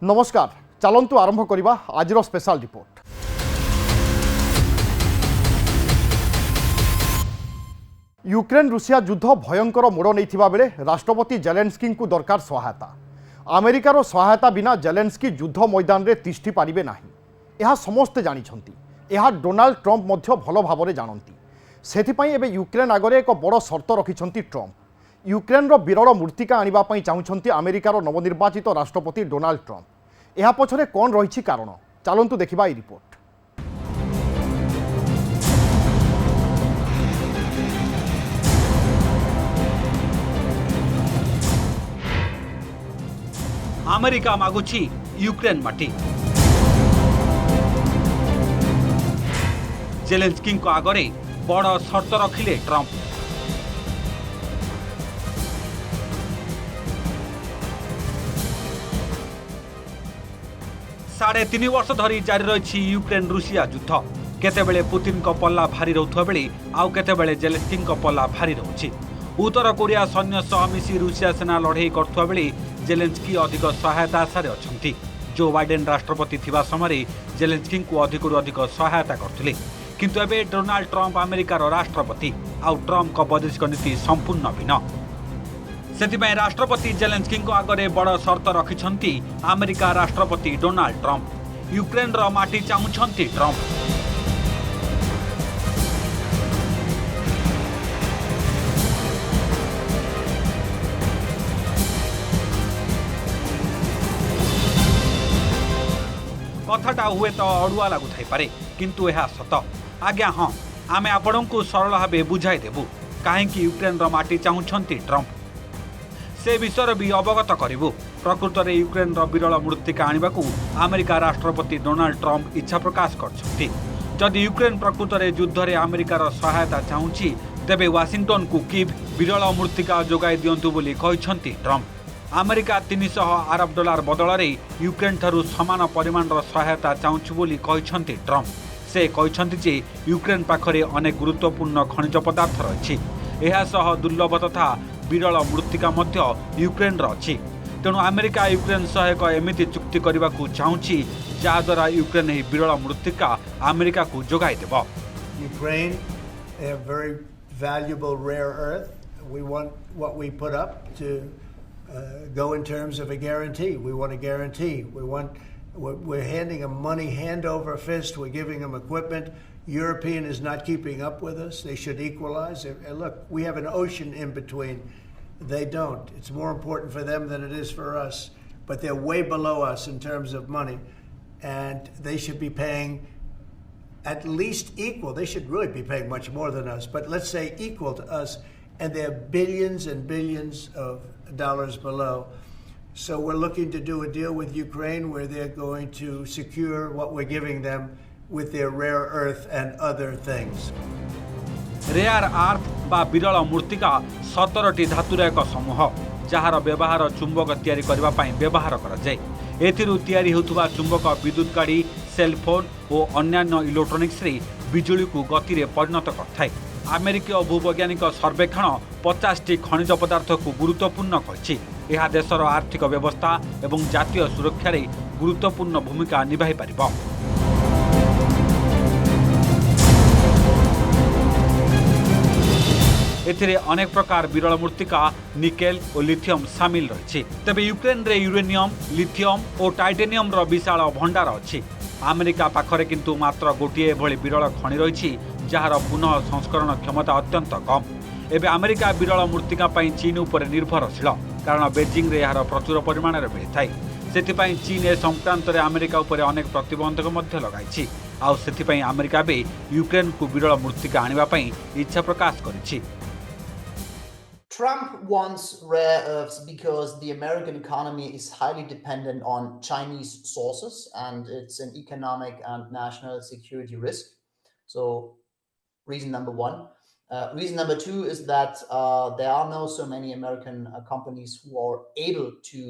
नमस्कार चलंतु आरंभ करबा आजिर स्पेशल रिपोर्ट। यूक्रेन रूसिया युद्ध भयंकर मोड़ नहीं बेले राष्ट्रपति जेलेन्स्की को दरकार सहायता। अमेरिकार सहायता बिना जेलेन्स्की युद्ध मैदान में तिष्ठि पारिबे नाही। यह समस्ते जानिछंती। यह डोनाल्ड ट्रंप मध्य भल भाव जानती। सेथिपाई एबे यूक्रेन आगरे एक बड़ शर्त रखिछंती ट्रंप। यूक्रेन रो विरल मूर्तिका आनिबा पई चाहुछंती अमेरिकार नवनिर्वाचित राष्ट्रपति डोनाल्ड ट्रंप। यह पछरे कौन रही कारण चलंतु देखिबा ई रिपोर्ट। अमेरिका मागुची यूक्रेन माटी। जेलेन्स्की को आगरे बड़ शर्त रखिले ट्रंप। साढ़े 3 वर्ष धरी जारी रही यूक्रेन रूसिया युद्ध। केतेबेले पुतिन को पल्ला भारी रोथुवा बेले आउ केतेबेले जेलेन्स्की को पल्ला भारी रोची। उत्तर कोरिया सैन्य सह मिसी रूसिया सेना लड़ाई करथुवा बेले जेलेन्स्की अधिक सहायता आशारे अछंती। जो बाइडेन राष्ट्रपति थिबा समय जेलेन्स्की को अधिकरु अधिक सहायता करथिले, किंतु एबे डोनाल्ड ट्रंप अमेरिकार राष्ट्रपति आउ ट्रंप को वैदेशिक नीति संपूर्ण भिन्न। सेथिबाई राष्ट्रपति जेलेन्स्की को आगरे बड़ शर्त रखिछंती अमेरिका राष्ट्रपति डोनाल्ड ट्रंप। यूक्रेन रो माटी चाहुछंती ट्रंप। कथाटा हुए तो अड़ुआ लगु थाई पारे, किंतु यह सत। आज्ञा हाँ, आमे आपणको सरल भावे बुझाई देबु काहेकि यूक्रेन रो माटी चाहुछंती ट्रंप। से विषय भी अवगत करिबु। प्रकृत में यूक्रेन रो विरल मूर्तिका आनिबाकू अमेरिका राष्ट्रपति डोनाल्ड ट्रंप इच्छा प्रकाश करछंती। जदि यूक्रेन प्रकृत में युद्ध में अमेरिकार सहायता चाहुछि तेबे वाशिंगटन को कीव विरल मूर्तिका जोगाई दियंतु बोली कहिछंती ट्रंप। अमेरिका 300 अरब डॉलर बदल में यूक्रेन ठारू समान परिमाण सहायता चाहुछि बोली कहिछंती ट्रंप। से कहिछंती जे यूक्रेन पाखरे अनेक गुरुत्वपूर्ण खनिज पदार्थ रहिछि। एहा सह दुर्लभ तथा विरल मूर्तिका मध्य यूक्रेन अछि। तेणु अमेरिका यूक्रेन सह एक एमिति चुक्ति करने को चाहूँगी जहाद्वारा यूक्रेन ही विरल मूर्तिका अमेरिका को जोगाई देब। Ukraine, they have very valuable rare earth. We want what we put up to go in terms of a guarantee. We want a guarantee. We're handing them money hand over fist. We're giving them equipment. European is not keeping up with us. They should equalize. And look, we have an ocean in between. They don't. It's more important for them than it is for us. But they're way below us in terms of money. And they should be paying at least equal. They should really be paying much more than us. But let's say equal to us. And they're billions and billions of dollars below. So we're looking to do a deal with Ukraine where they're going to secure what we're giving them with their rare earth and other things. Rare earth बा विरल मूर्तिका 17टी धातुर एक समूह जहार व्यवहार चुंबक तैयारी करबा पई व्यवहार करा जाय। एथिरु तैयारी होतुबा चुंबक विद्युत गाड़ी, सेलफोन और अन्यान्य इलेक्ट्रोनिक्स रे बिजुली को गति रे परिणत करथाय। अमेरिकीय भूवैज्ञानिक सर्वेक्षण 50टी खनिज पदार्थ को गुरुत्वपूर्ण कहिछि। यह देशर आर्थिक व्यवस्था एवं जातीय सुरक्षा रे गुरुत्वपूर्ण भूमिका निभाई पारिबो। एथिरे अनेक प्रकार विरल मूर्तिका निकेल और लिथियम सामिल रही। तेबे यूक्रेन रे यूरेनियम, लिथियम और टाइटेनियम रो विशाल भंडार अछि। अमेरिका पाखरे किंतु मात्र गोटिए भली विरल खनि रही जार पुनः संस्करण क्षमता अत्यंत कम। एबे अमेरिका विरल मूर्तिका पई चीन उपर निर्भरशील, कारण बेजिंग रे यार प्रचुर परिमाण रे मिलिथाय। सेथिपई चीन ए संक्रांत रे अमेरिका उपर अनेक प्रतिबंधक मध्य लगाइछि। आ सेथिपई अमेरिका बे यूक्रेन को विरल मूर्तिका आनिबा पई इच्छा प्रकाश करिछि। Trump wants rare earths because the American economy is highly dependent on Chinese sources, and it's an economic and national security risk. So, reason number one. Reason number two is that there are now so many American companies who are able to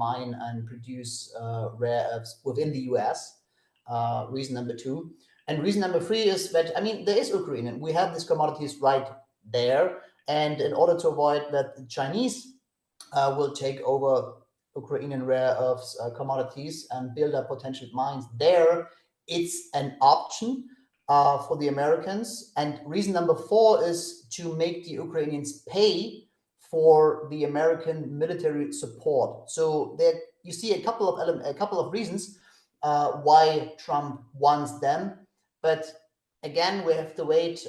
mine and produce rare earths within the US. Reason number two. And reason number three is that, I mean, there is Ukraine, and we have these commodities right there. And in order to avoid that the Chinese will take over Ukrainian rare earths commodities and build up potential mines there, it's an option for the Americans. And reason number 4 is to make the Ukrainians pay for the American military support. So there you see a couple of reasons why Trump wants them, but again we have to wait.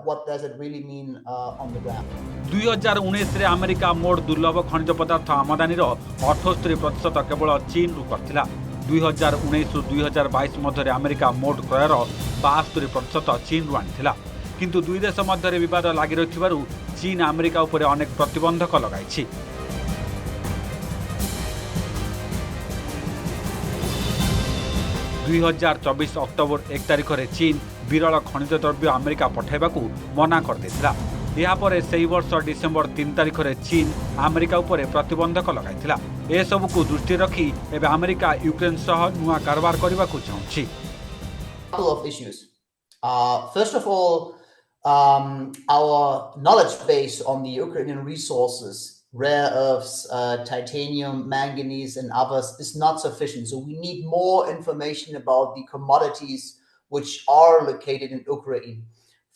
What does it really mean on the ground? 2019 America मोट दुर्लभ खनिज पदार्थ आमदानी 78% केवल चीन रु करथिला। 2019 रु 2022 मध्य America मोट क्रयर 72% चीन रु आनिथिला। किंतु दुई देश मध्य विवाद लागि रहिथिबारु चीन अमेरिका उपरे अनेक प्रतिबंधक लगाइछि। 2024 अक्टोबर 1 तारिख में चीन विरल खनिज द्रव्य अमेरिका पठाइबाकू मना कर देथिला। यापर से वर्ष डिसेम्बर 3 तारिख में चीन अमेरिका उपरे प्रतिबंधक लगाइथिला। ए सबु को दृष्टि रखी एबे अमेरिका यूक्रेन सह नुआ कारबार करबाकू चाहछि। Couple of issues. First of all, our knowledge base on the Ukrainian resources, rare earths, titanium, manganese, and others, is not sufficient. So we need more information about the commodities which are located in Ukraine.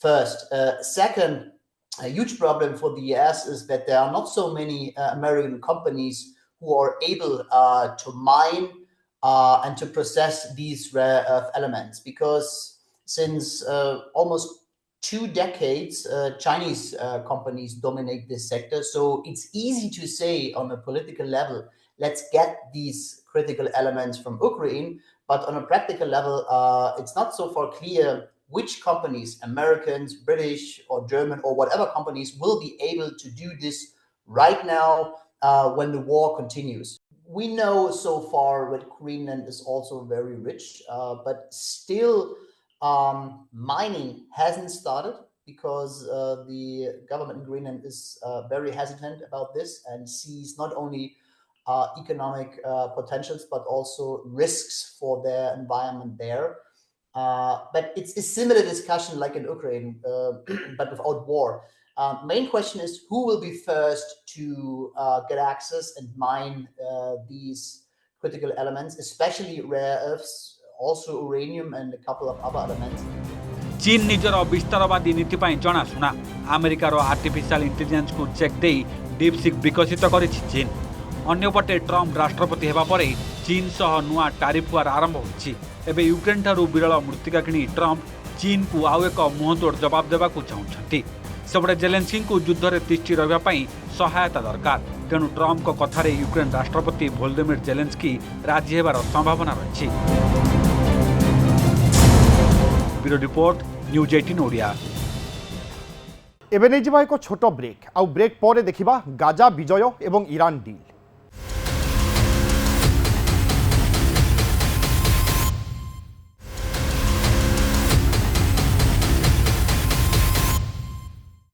First. Second, a huge problem for the US is that there are not so many American companies who are able to mine and to process these rare earth elements, because since almost 2 decades, Chinese companies dominate this sector. So it's easy to say on a political level, let's get these critical elements from Ukraine. But on a practical level, it's not so far clear which companies, Americans, British, or German, or whatever companies, will be able to do this right now when the war continues. We know so far that Greenland is also very rich, but still mining hasn't started because the government in Greenland is very hesitant about this and sees not only economic potentials but also risks for their environment there. But it's a similar discussion like in Ukraine, but without war. Main question is who will be first to get access and mine these critical elements, especially rare earths, also uranium and a couple of other elements. चीन निजर विस्तारवादी नीति जनाशुना अमेरिकार artificial intelligence को check दे डीपसिक विकसित करिछि चीन। अन्यपटे Trump राष्ट्रपति हेबा परे चीन सह नुआ टारिफ वार आरंभ होइछि। एबे यूक्रेन ठारू विरल मृत्तिका किणी ट्रम्प चीन को आउ एक मुहतोड़ जवाब देबाकू चाहुछंती। सेपटे जेलेन्स्की को युद्ध में तिष्ठि रहिबा पई सहायता दरकार। तेणु ट्रम्प को कथारे यूक्रेन राष्ट्रपति वोलोदिमिर जेलेन्स्की राजी हेबार संभावना रहिछि। Bureau report news 18 Odia. एबे नहीं जिबा एक छोट ब्रेक आउ ब्रेक पर देखिबा गाजा विजय एवं ईरान डील।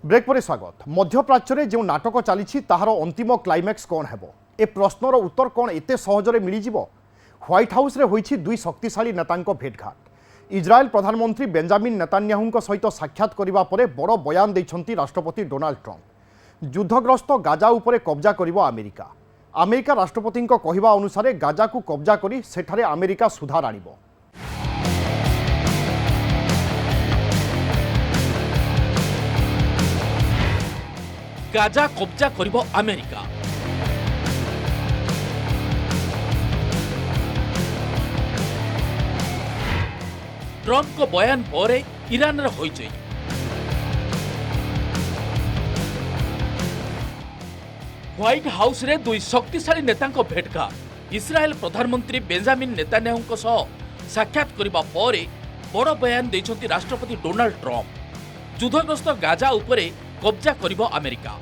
ब्रेक पर स्वागत। मध्यप्राच्य जो नाटक चली ताहार अंतिम क्लाइमैक्स कौन हेबो? ए प्रश्नर उत्तर कौन एते सहजरे मिलिजिवो? व्हाइट हाउस रे होइछि दुई शक्तिशाली नेतांको भेटघाट। इजराइल प्रधानमंत्री बेंजामिन नेतान्याहुंको सहित साक्षात करिबा परे बड़ बयान दैछंती राष्ट्रपति डोनाल्ड ट्रम्प। युद्धग्रस्त गाजा उपरे कब्जा करिबो अमेरिका। अमेरिका राष्ट्रपतिंको कहिबा अनुसारे गाजा को कब्जा करी सेठारे अमेरिका सुधार आनिबो। गाजा कब्जा करिबो अमेरिका। ट्रम्प को बयान पर ईरान होइचै। व्हाइट हाउस रे दुई शक्तिशाली नेतांको भेटघाट। इस्राएल प्रधानमंत्री बेंजामिन नेतान्याहुंको सह साक्षात करिबा पर बड़ बयान दैछंती राष्ट्रपति डोनाल्ड ट्रम्प। युद्धग्रस्त गाजा उपरे कब्जा करिबो अमेरिका।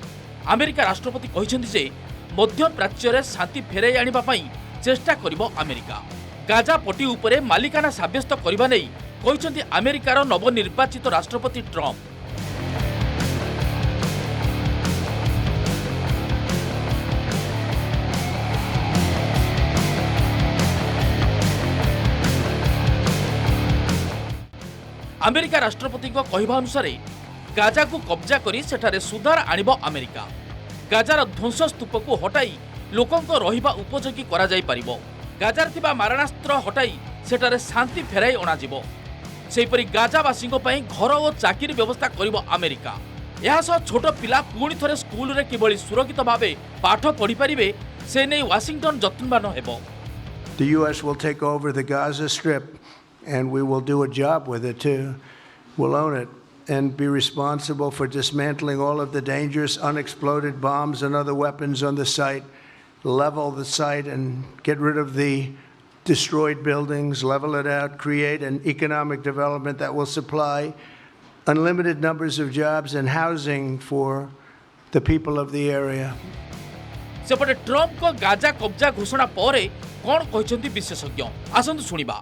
अमेरिका राष्ट्रपति कहिसेंती जे मध्यप्राच्य रे शांति फेराई आनिबा पई चेष्टा करिबो अमेरिका। गाजा पट्टी उपरे मालिकाना साब्यस्त करिबा नै कहिसेंती अमेरिकार नवनिर्वाचित राष्ट्रपति ट्रम्प। अमेरिका राष्ट्रपति को कहवा अनुसार गाजा को कब्जा करी सेठारे सुधार आनिबो अमेरिका। गाजार ध्वंस स्तूप को हटाई लोकंक रहिबा उपयोगी करा जाई परिबो। गाजार थिबा मारणास्त्र हटाई सेटारे शांति फेराई अणाजिबो। सेहिपरि गाजावासींक पई घर ओ चाकिरी व्यवस्था करिबो अमेरिका। यह छोट पिला पुणी थरे स्कूल रे किभଳି सुरक्षित भावे पाठ पढ़ी पारिबे से नै वाशिंगटन जत्नवान हेबो। The U.S. will take over the Gaza Strip, and we will do a job with it too. We'll own it and be responsible for dismantling all of the dangerous unexploded bombs and other weapons on the site, level the site and get rid of the destroyed buildings, level it out, create an economic development that will supply unlimited numbers of jobs and housing for the people of the area. सेपटे Trump को Gaza कब्जा घोषणा परे कोन कहचंती विशेषज्ञ आसंतु सुनिबा।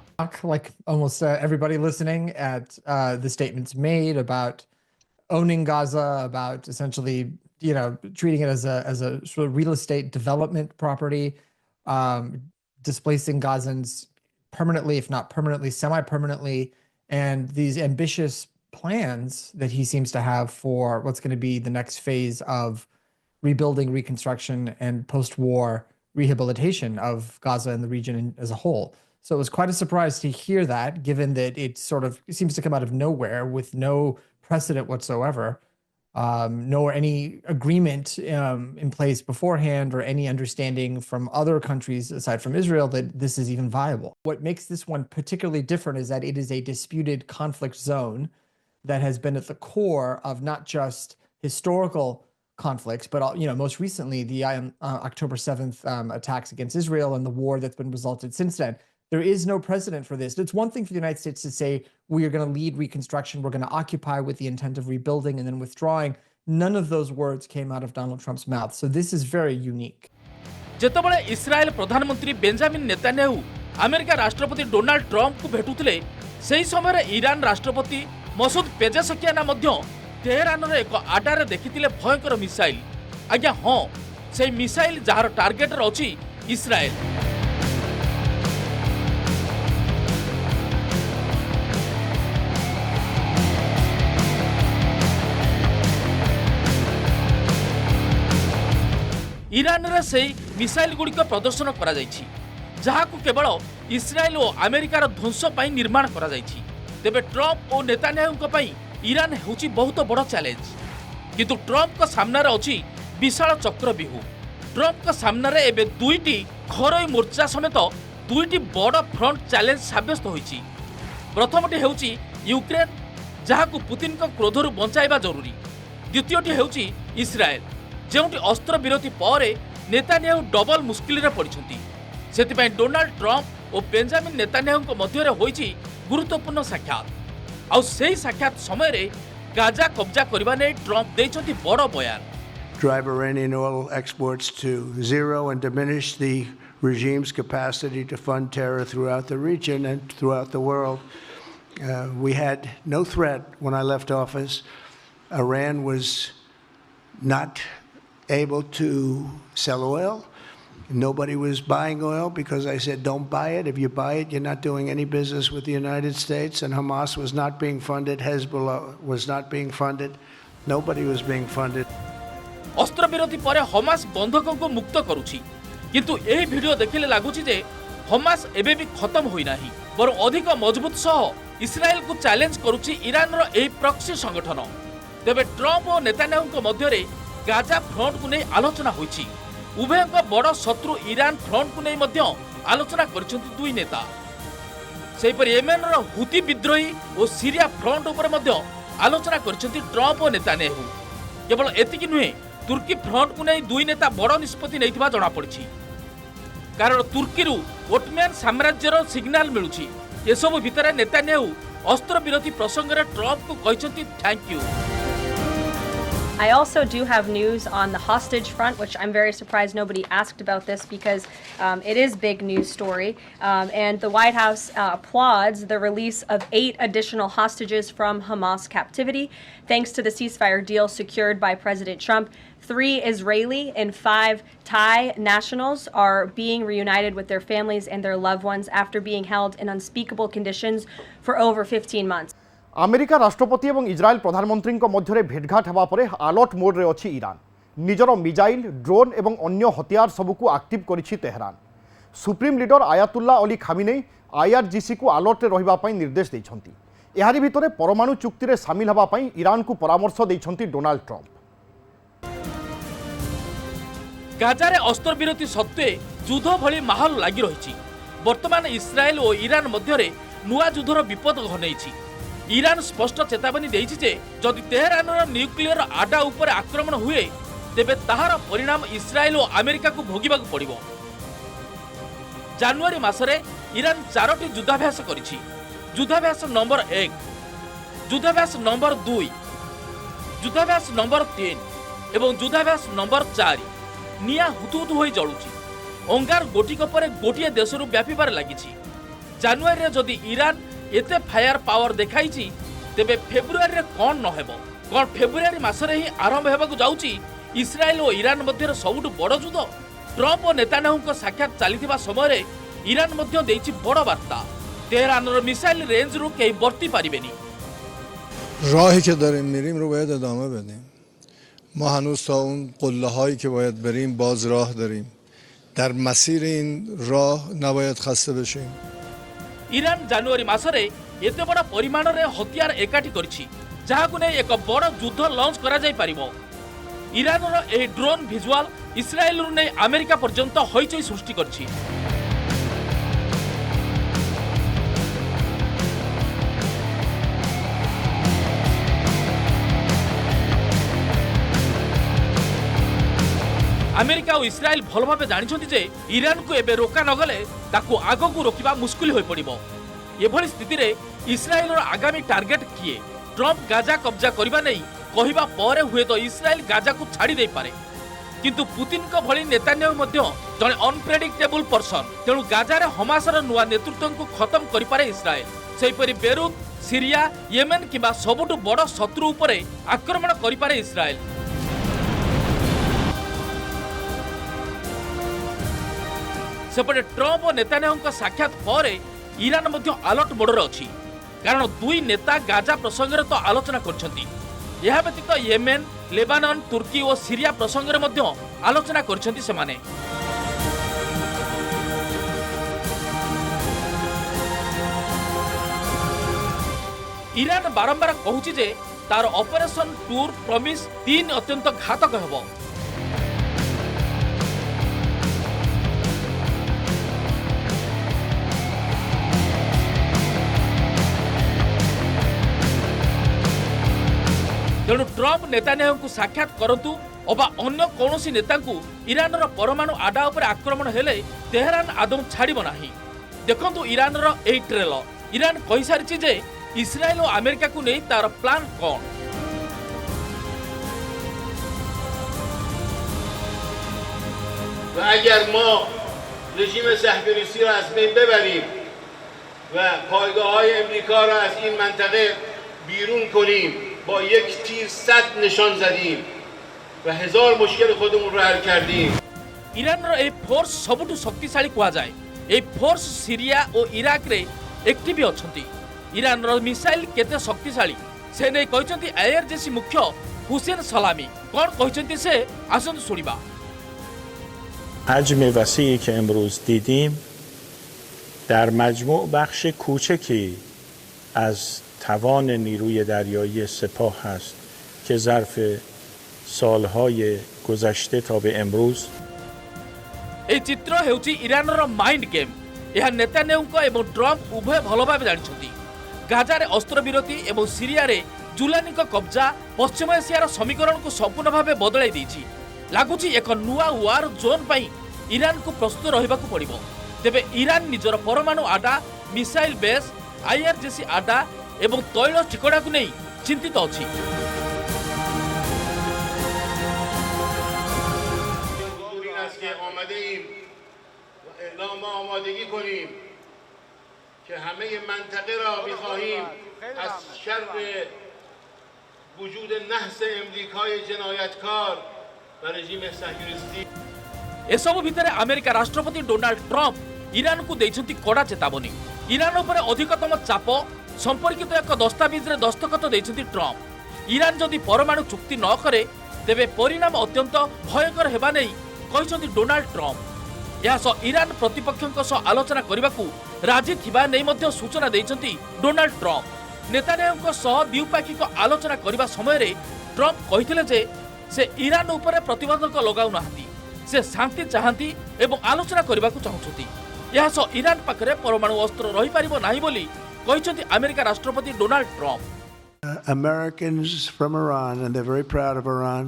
Like almost everybody listening at the statements made about owning Gaza, about essentially, treating it as a sort of real estate development property, displacing Gazans permanently, if not permanently, semi-permanently, and these ambitious plans that he seems to have for what's going to be the next phase of rebuilding, reconstruction, and post-war rehabilitation of Gaza and the region as a whole. So it was quite a surprise to hear that, given that it seems to come out of nowhere with no precedent whatsoever, nor any agreement in place beforehand or any understanding from other countries aside from Israel that this is even viable. What makes this one particularly different is that it is a disputed conflict zone that has been at the core of not just historical conflicts, but most recently the October 7th attacks against Israel and the war that's been resulted since then. There is no precedent for this. It's one thing for the United States to say, we are going to lead reconstruction, we're going to occupy with the intent of rebuilding and then withdrawing. None of those words came out of Donald Trump's mouth. So this is very unique. जेतबळे इस्राएल प्रधानमंत्री Benjamin Netanyahu America राष्ट्रपति Donald Trump को भेटुथिले सेही समय Iran राष्ट्रपति मसूद पेजेशकियाना मध्य Tehran रे एक आडारे देखिथिले भयंकर missile. आज्ञा हाँ, से मिसाइल जार टार्गेट रे अछि इस्राएल। ईरान रे से मिसाइल गुड़िक प्रदर्शन करा जायछि, जहाकु केवल इस्राएल और अमेरिकार ध्वंस पई निर्माण करा जायछि। तेबे ट्रम्प और नेतान्याहूଙ୍କ पई ईरान हेउछि बहुत बड़ चैलेंज। किंतु ट्रम्प का सामना रे अछि विशाल चक्रव्यूह। ट्रम्प का सामना रे एबे दुईटी घरोई मोर्चा समेत दुईटी बड़ फ्रंट चैलेंज साब्यस्त होइछि। प्रथमटी हेउछि यूक्रेन, जहाकु पुतिन को क्रोधरु बंचाइबा जरूरी। द्वितीयटी हेउछि इस्राएल, जेउटी अस्त्र विरोधी परे नेतान्याहू डबल मुस्किल रे पड़िछंती। सेतिपई डोनाल्ड ट्रम्प और बेंजामिन नेतान्याहूଙ୍କ ମଧ୍ୟରେ होइछि गुरुत्वपूर्ण साक्षात। आउ सेही साक्षात समय रे गाजा कब्जा करबा नै ट्रम्प दैछंती बड़ बयान। Drive Iranian oil exports to zero and diminish the regime's capacity to fund terror throughout the region and throughout the world. We had no threat when I left office. Iran was not able to sell oil. Nobody was buying oil because I said, don't buy it. If you buy it, you're not doing any business with the United States. And Hamas was not being funded. Hezbollah was not being funded. Nobody was being funded. अस्त्र विरोधी परे Hamas बंधकों को मुक्त करुछि, किंतु एही video देखिले लागुछि जे Hamas एबे भी खत्म होई नाही, बरं अधिक मजबूत सह इस्राएल को चैलेंज करुछि ईरान रो एही प्रॉक्सी संगठन। तेबे ट्रम्प और नेतान्याहूଙ୍କ ମଧ୍ୟରେ गाजा फ्रंट को नहीं आलोचना होइछि। उभयଙ୍କ बड़ शत्रु ईरान फ्रंट को नहीं मध्य आलोचना करिसंती दुई नेता। सेहिपरि येमेन रो हुती विद्रोही और सीरिया फ्रंट ऊपर मध्य आलोचना करिसंती ट्रम्प और नेतान्याहू। केवल एतिकी नुहे, तुर्की फ्रंट को नहीं दुई नेता बड़ निष्पत्ति नैथिबा जणा पड़िछि। कारण तुर्की रु ओटोमान साम्राज्यर सिग्नाल मिलुछि। एसबु भितर नेतान्याहू अस्त्र विरोधी प्रसंग रे ट्रम्प को कहिसंती thank you. I also do have news on the hostage front, which I'm very surprised nobody asked about this because it is big news story. And the White House applauds the release of 8 additional hostages from Hamas captivity, thanks to the ceasefire deal secured by President Trump. 3 Israeli and 5 Thai nationals are being reunited with their families and their loved ones after being held in unspeakable conditions for over 15 months. America राष्ट्रपति और Israel प्रधानमंत्री मध्य भेटघाट होगा पर alert मोड्रे अच्छी Iran. निजर missile drone एवं अन्य हथियार सबको एक्टिव करिछि Tehran. Supreme leader Ayatollah Ali Khamenei IRGC को अलर्ट रहिबा निर्देश दैछन्ति। एहारि भितरे परमाणु चुक्ति रे शामिल हबा पई ईरान को परामर्श दैछन्ति डोनाल्ड ट्रम्प। गाजारे अस्त्रविरति सत्वे युद्ध भली माहौल लगी रही। वर्तमान इस्राएल और ईरान मध्य नुआ युद्धर विपद घनई। ईरान स्पष्ट चेतावनी देछि जे जदि तेहरानर न्यूक्लियर आडा उपर आक्रमण हुए तेबे ताहार परिणाम इस्राएल और अमेरिका को भोगिबाक पड़िबो। जानुआरी मासरे ईरान 4टी युद्धाभ्यास करिछि। युद्धाभ्यास नंबर 1, युद्धाभ्यास नंबर 2, युद्धाभ्यास नंबर 3 एवं युद्धाभ्यास नंबर 4 निया हुतुहुतु होई जळुछि। अंगार गोटिक परे गोटिए देशरु व्यापीबार लागिछि। जानुआरी रे जदि ईरान एते फायर पावर देखाइछि तेबे फेब्रुआरी रे कोन न हेबो? कोन फेब्रुआरी मासरे ही आरंभ हेबाकु जाउछि इस्राएल और ईरान मध्य सबुठु बड़ युद्ध? ट्रम्प और नेतान्याहुंको साक्षात चलिथिबा समय ईरान मध्य देइछि बड़ वार्ता। तेहरानर मिसाइल रेंज रु केही बर्ती पारिबेनी। راهی که داریم میریم رو باید ادامه بدیم. ما هنوز تا اون قله‌هایی که باید بریم باز راه داریم. در مسیر این راه نباید خسته بشیم. ईरान जानुआरी मासरे एते बड़ परिमाण रे हथियार एकाठी करिछि जहाकु नै एक बड़ युद्ध लॉन्च करा जाय परिबो। ईरानर एही ड्रोन विजुअल इस्राएल रु नै अमेरिका पर्यंत हईचई सृष्टि करछि। अमेरिका और इस्राएल भल भाव जानिछन्ति जे ईरान को एबे रोका नगले ताकू आगो को रोकिबा मुश्किल होई पड़िबो। एभली स्थिति रे इस्राएल रो आगामी टार्गेट किए? ट्रम्प गाजा कब्जा करिबा नै कहिबा परे हुए तो इस्राएल गाजा को छाड़ी दे पारे, किंतु पुतिन को भली नेतान्याहु मध्य जने अनप्रेडिक्टेबल पर्सन। तेणु गाजा रे हमासर नुआ नेतृत्व को खत्म करि पारे इस्राएल। सेहिपरि बेरूत, सीरिया, येमेन किबा सबुठु बड़ शत्रु उपरे आक्रमण करि पारे इस्राएल। सेपटे ट्रम्प और नेतान्याहुंको साक्षात पर ईरान मध्य अलर्ट मोड अच्छी, कारण दुई नेता गाजा प्रसंग तो आलोचना करछन्ति। यह व्यतीत येमेन, लेबानन, तुर्की और सीरिया प्रसंग में आलोचना करछन्ति सेमाने। ईरान बारंबार कहूछि जे तार ऑपरेशन टूर प्रमिस 3 अत्यंत घातक हेबो। तेणु ट्रम्प नेतान्याहु को साक्षात करतु अबा अन्य कौनसी नेता को ईरानर परमाणु आडा उपर आक्रमण हेले तेहरान आदौ छाड़िबो नाही। देखंतु ईरानर एही ट्रेलर। ईरान कहि सारिछि जे इस्राएल और अमेरिका को नै तार प्लान कोन। و اگر ما رژیم صهیونیستی را از بین ببریم و پایگاه‌های امریکا را از این منطقه بیرون کنیم با یک تیر 100 نشان زدیم و هزار مشکل خودمون رو حل کردیم. ईरानर ए फोर्स सबुठु शक्तिशाली कुआ जाए। ए फोर्स सीरिया और इराक रे एक्टिव अछंती। ईरानर मिसाइल केते शक्तिशाली से नै कहिसंती आईआरजीसी मुख्य हुसैन सलामी। कोन कहिसंती से आसन सुनिबा। حجم وسیعی که امروز دیدیم در مجموع بخش کوچکی از توان نیروی دریایی سپاه است که ظرف سالهای گذشته تا به امروز ए चित्र हेउची ईरानर माइंड गेम। यह नेतान्याहुंको एवं ट्रम्प उभय भल भाव जानिछन्ति। गाजारे अस्त्रविरति एवं सीरिया रे जुलानिक कब्जा पश्चिम एशियार समीकरण को संपूर्ण भाव बदलाई देछि। लागुछि एक नुआ वार जोन पई ईरान को प्रस्तुत रहिबाकू पड़िबो। तेबे ईरान निजर परमाणु आडा, मिसाइल बेस, आईआरजीसी आडा एवं तैल ठिकड़ा को नहीं चिंतित अछि। آمادگی کنیم که همه منطقه را می‌خواهیم از شر وجود نحس امریکای جنایتکار و رژیم صهیونیستی एसबू भितर अमेरिका राष्ट्रपति डोनाल्ड ट्रम्प ईरान को देइछन्ति कड़ा चेतावनी। ईरान उपर अधिकतम चाप संपर्कित एक दस्तावेज रे दस्तखत देइछन्ति ट्रम्प। ईरान जदि परमाणु चुक्ति न करे तेबे परिणाम अत्यंत भयंकर हेबा नै कहिसंती डोनाल्ड ट्रम्प। या सह ईरान प्रतिपक्षक सह आलोचना करने राजी थिबा नै मध्य सूचना दैछंती डोनाल्ड ट्रम्प। नेतान्याहुଙ୍କ सह द्विपाक्षिक आलोचना करने समय ट्रम्प कहिथिले जे से ईरान उपरे प्रतिबंधक लगाउ नाहंती, से शांति चाहती एवं आलोचना करने को चाहूछंती। या सह ईरान पाखरे परमाणु अस्त्र रही पारिबो नाही बोली कहिसंती अमेरिका राष्ट्रपति Donald Trump. Americans from Iran, and they're very proud of Iran,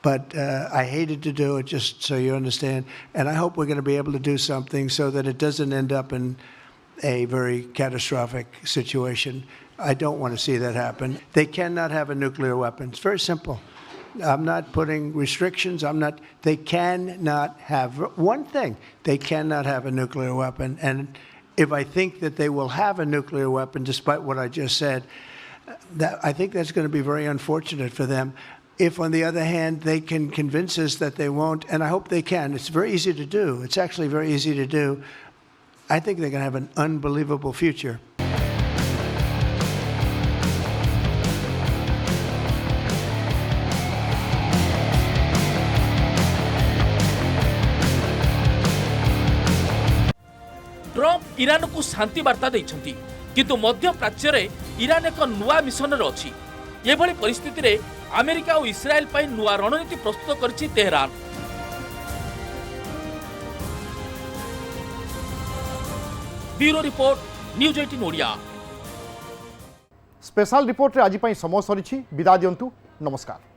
but I hated to do it, just so you understand. And I hope we're going to be able to do something so that it doesn't end up in a very catastrophic situation. I don't want to see that happen. They cannot have a nuclear weapon. It's very simple. I'm not putting restrictions. They cannot have one thing. They cannot have a nuclear weapon. And if I think that they will have a nuclear weapon, despite what I just said, I think that's going to be very unfortunate for them. If, on the other hand, they can convince us that they won't, and I hope they can, it's very easy to do. It's actually very easy to do. I think they're going to have an unbelievable future. Trump Iran को शांति वार्ता देइछंती, किंतु मध्य प्राच्य रे Iran एक नुआ mission रे अछि। एभली परिस्थिति रे अमेरिका और इस्राएल पई नुआ रणनीति प्रस्तुत करछि Tehran. Bureau report, news 18 Odia. Special report रे आज पई समय सरिछि। विदा दियंतु, नमस्कार।